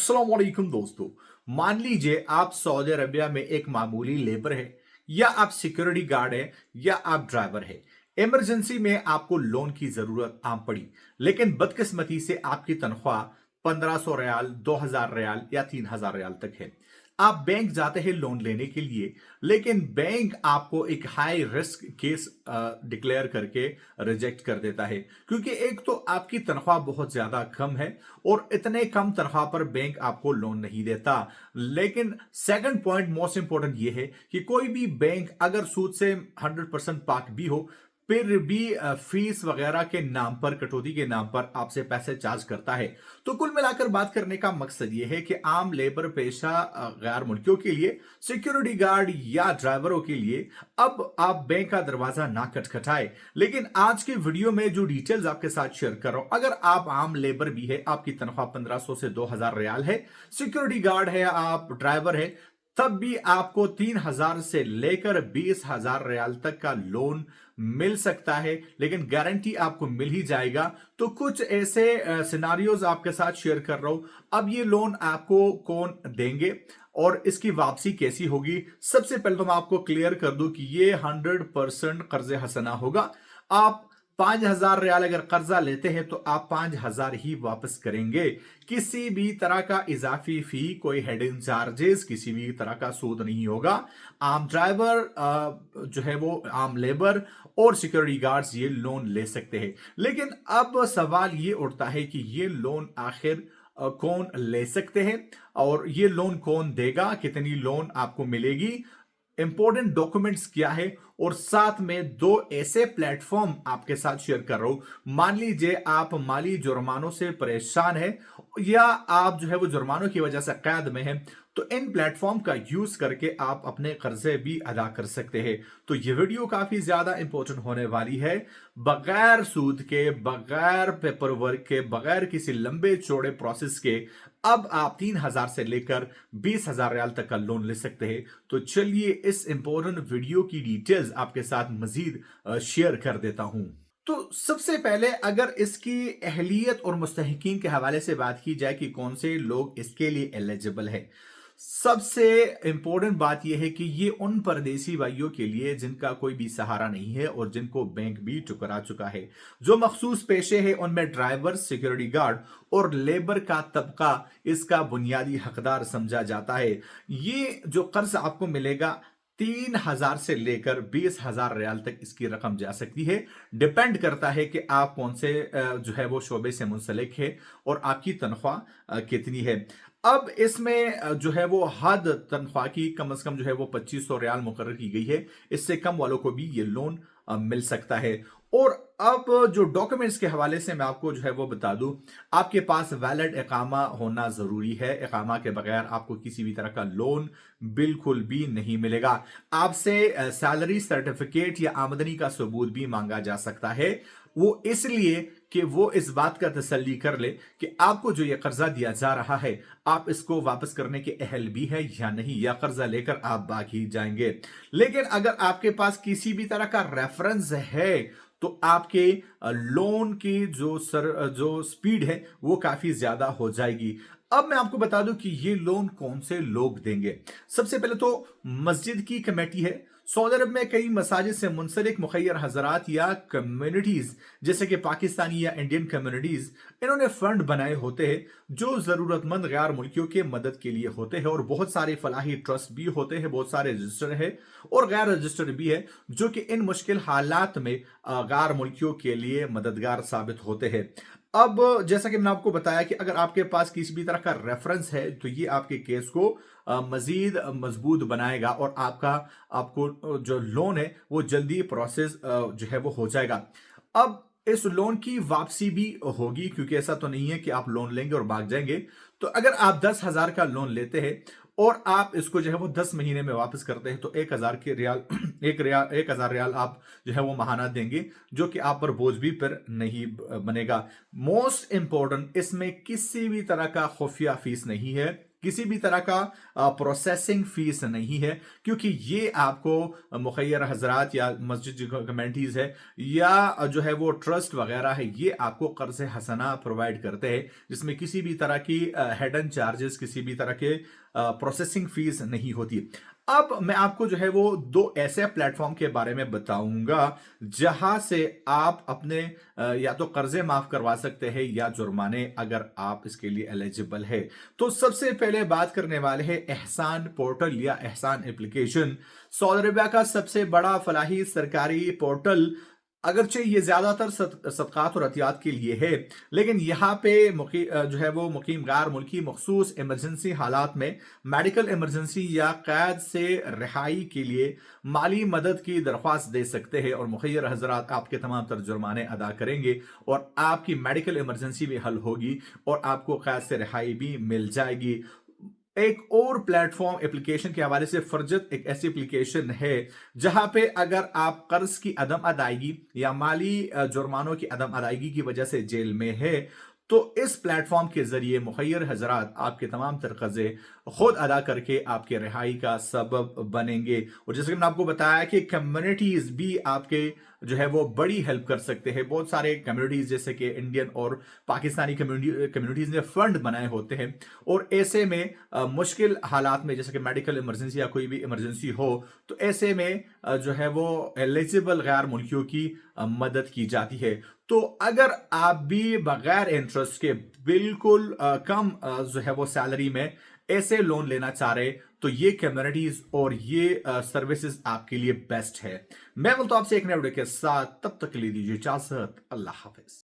अस्सलाम वालेकुम दोस्तों। मान लीजिए आप सऊदी अरबिया में एक मामूली लेबर है, या आप सिक्योरिटी गार्ड है, या आप ड्राइवर है। इमरजेंसी में आपको लोन की जरूरत आ पड़ी, लेकिन बदकिस्मती से आपकी तनख्वाह 1500 रियाल, 2000 रियाल या 3000 रियाल तक है। आप बैंक जाते हैं लोन लेने के लिए, लेकिन बैंक आपको एक हाई रिस्क केस डिक्लेयर करके रिजेक्ट कर देता है, क्योंकि एक तो आपकी तनख्वाह बहुत ज्यादा कम है और इतने कम तनख्वाह पर बैंक आपको लोन नहीं देता। लेकिन सेकंड पॉइंट मोस्ट इंपॉर्टेंट ये है कि कोई भी बैंक अगर सूद से 100% पाक भी हो, फिर भी फीस वगैरह के नाम पर, कटौती के नाम पर आपसे पैसे चार्ज करता है। तो कुल मिलाकर बात करने का मकसद यह है कि आम लेबर पेशा गैर मुल्कियों के लिए, सिक्योरिटी गार्ड या ड्राइवरों के लिए अब आप बैंक का दरवाजा ना खटखटाए। लेकिन आज की वीडियो में जो डिटेल्स आपके साथ शेयर कर रहा हूं, अगर आप आम लेबर भी है, आपकी तनख्वाह 1500 से 2000 रियाल है, सिक्योरिटी गार्ड है, आप ड्राइवर है, तब भी आपको 3000 से लेकर 20,000 रियाल तक का लोन मिल सकता है, लेकिन गारंटी आपको मिल ही जाएगा। तो कुछ ऐसे सिनारियोज आपके साथ शेयर कर रहा हूं। अब ये लोन आपको कौन देंगे और इसकी वापसी कैसी होगी, सबसे पहले तो मैं आपको क्लियर कर दूं कि ये 100% कर्ज हसना होगा। आप 5,000 रियाल अगर कर्जा लेते हैं तो आप 5,000 ही वापस करेंगे। किसी भी तरह का इजाफी फी, कोई हेडिंग चार्जेस, किसी भी तरह का सूद नहीं होगा। आम ड्राइवर जो है वो आम लेबर और सिक्योरिटी गार्ड्स ये लोन ले सकते हैं। लेकिन अब सवाल ये उठता है कि ये लोन आखिर कौन ले सकते हैं और ये लोन कौन देगा, कितनी लोन आपको मिलेगी, इंपॉर्टेंट डॉक्यूमेंट्स क्या है, और साथ में दो ऐसे प्लेटफॉर्म आपके साथ शेयर कर रहा हूं। मान लीजिए आप माली जुर्मानों से परेशान है, या आप जो है वो जुर्मानों की वजह से कैद में है, तो इन प्लेटफॉर्म का यूज करके आप अपने कर्जे भी अदा कर सकते हैं। तो ये वीडियो काफी ज्यादा इंपॉर्टेंट होने वाली है। बगैर सूद के, बगैर पेपर वर्क के, बगैर किसी लंबे चौड़े प्रोसेस के अब आप 3000 से लेकर 20,000 रियाल तक का लोन ले सकते हैं। तो चलिए इस इंपॉर्टेंट वीडियो की डिटेल्स आपके साथ मजीद शेयर कर देता हूं। तो सबसे पहले अगर इसकी अहलियत और मुस्तहिकीन के हवाले से बात की जाए कि कौन से लोग इसके लिए एलिजिबल है, सबसे इंपॉर्टेंट बात यह है कि ये उन परदेसी भाइयों के लिए जिनका कोई भी सहारा नहीं है और जिनको बैंक भी ठुकरा चुका है। जो मखसूस पेशे हैं उनमें ड्राइवर, सिक्योरिटी गार्ड और लेबर का तबका इसका बुनियादी हकदार समझा जाता है। ये जो कर्ज आपको मिलेगा 3,000 से लेकर 20,000 रियाल तक इसकी रकम जा सकती है। डिपेंड करता है कि आप कौन से जो है वो शोबे से मुंसलिक है और आपकी तनख्वाह कितनी है। अब इसमें जो है वो हद तनख्वाह की कम से कम जो है वो 2500 रियाल मुकर्रर की गई है। इससे कम वालों को भी ये लोन मिल सकता है। और अब जो डॉक्यूमेंट्स के हवाले से मैं आपको जो है वो बता दूं, आपके पास वैलिड इकामा होना जरूरी है। इकामा के बगैर आपको किसी भी तरह का लोन बिल्कुल भी नहीं मिलेगा। आपसे सैलरी सर्टिफिकेट या आमदनी का सबूत भी मांगा जा सकता है। वो इसलिए कि वो इस बात का तसल्ली कर ले कि आपको जो ये कर्जा दिया जा रहा है, आप इसको वापस करने के अहल भी है या नहीं, या कर्जा लेकर आप भाग जाएंगे। लेकिन अगर आपके पास किसी भी तरह का रेफरेंस है तो आपके लोन की जो स्पीड है वो काफी ज्यादा हो जाएगी। अब मैं आपको बता दूं कि ये लोन कौन से लोग देंगे। सबसे पहले तो मस्जिद की कमेटी है। सऊदी अरब में कई मसाजिद से मुंसलिक मुखैर हजरात या कम्युनिटीज, जैसे कि पाकिस्तानी या इंडियन कम्युनिटीज, इन्होंने फंड बनाए होते हैं जो जरूरतमंद गैर मुल्कियों के मदद के लिए होते हैं। और बहुत सारे फलाही ट्रस्ट भी होते हैं, बहुत सारे रजिस्टर है और गैर रजिस्टर भी है, जो कि इन मुश्किल हालात में गैर मुल्कियों के लिए मददगार साबित होते हैं। अब जैसा कि मैंने आपको बताया कि अगर आपके पास किसी भी तरह का रेफरेंस है तो ये आपके केस को मजीद मजबूत बनाएगा और आपको जो लोन है वो जल्दी प्रोसेस जो है वो हो जाएगा। अब इस लोन की वापसी भी होगी, क्योंकि ऐसा तो नहीं है कि आप लोन लेंगे और भाग जाएंगे। तो अगर आप 10,000 का लोन लेते हैं और आप इसको जो है वो 10 महीने में वापस करते हैं तो 1,000 के रियाल 1,000 रियाल आप जो है वो महाना देंगे, जो कि आप पर बोझ भी फिर नहीं बनेगा। मोस्ट इंपॉर्टेंट, इसमें किसी भी तरह का खुफिया फीस नहीं है, किसी भी तरह का प्रोसेसिंग फीस नहीं है, क्योंकि ये आपको मुखैर हजरात या मस्जिद जो कमेटीज है या जो है वो ट्रस्ट वगैरह है, ये आपको कर्ज हसना प्रोवाइड करते हैं, जिसमें किसी भी तरह की हेडन चार्जेस, किसी भी तरह के प्रोसेसिंग फीस नहीं होती। अब मैं आपको जो है वो दो ऐसे प्लेटफॉर्म के बारे में बताऊंगा जहां से आप अपने या तो कर्जे माफ करवा सकते हैं या जुर्माने, अगर आप इसके लिए एलिजिबल है। तो सबसे पहले बात करने वाले हैं एहसान पोर्टल या एहसान एप्लीकेशन। सऊदी अरबिया का सबसे बड़ा फलाही सरकारी पोर्टल, अगरचे ये ज्यादातर सदकात और अतियात के लिए है, लेकिन यहाँ पे जो है वो मुकीम गैर मुल्की मखसूस इमरजेंसी हालात में मेडिकल इमरजेंसी या कैद से रिहाई के लिए माली मदद की दरख्वास्त दे सकते हैं, और मुखैर हजरात आपके तमाम तर जुर्माने अदा करेंगे और आपकी मेडिकल इमरजेंसी भी हल होगी और आपको कैद से रिहाई भी मिल जाएगी। एक और प्लेटफॉर्म एप्लीकेशन के हवाले से फरजत एक ऐसी एप्लीकेशन है जहां पे अगर आप कर्ज की अदम अदायगी या माली जुर्मानों की अदम अदायगी की वजह से जेल में है, तो इस प्लेटफॉर्म के जरिए मुखैर हजरात आपके तमाम तर कर्जे खुद अदा करके आपके रिहाई का सबब बनेंगे। और जैसे कि मैंने आपको बताया कि कम्युनिटीज भी आपके जो है वो बड़ी हेल्प कर सकते हैं। बहुत सारे कम्युनिटीज जैसे कि इंडियन और पाकिस्तानी कम्युनिटीज ने फंड बनाए होते हैं, और ऐसे में मुश्किल हालात में जैसे कि मेडिकल इमरजेंसी या कोई भी इमरजेंसी हो, तो ऐसे में जो है वो एलिजिबल गैर मुल्कियों की मदद की जाती है। तो अगर आप भी बगैर इंटरेस्ट के बिल्कुल कम जो है वो सैलरी में ऐसे लोन लेना चाह रहे, तो ये कम्युनिटीज और ये सर्विसेज आपके लिए बेस्ट है। मैं बोलता हूं आपसे एक नए वीडियो के साथ, तब तक के लिए दीजिए इजाजत। अल्लाह हाफिज।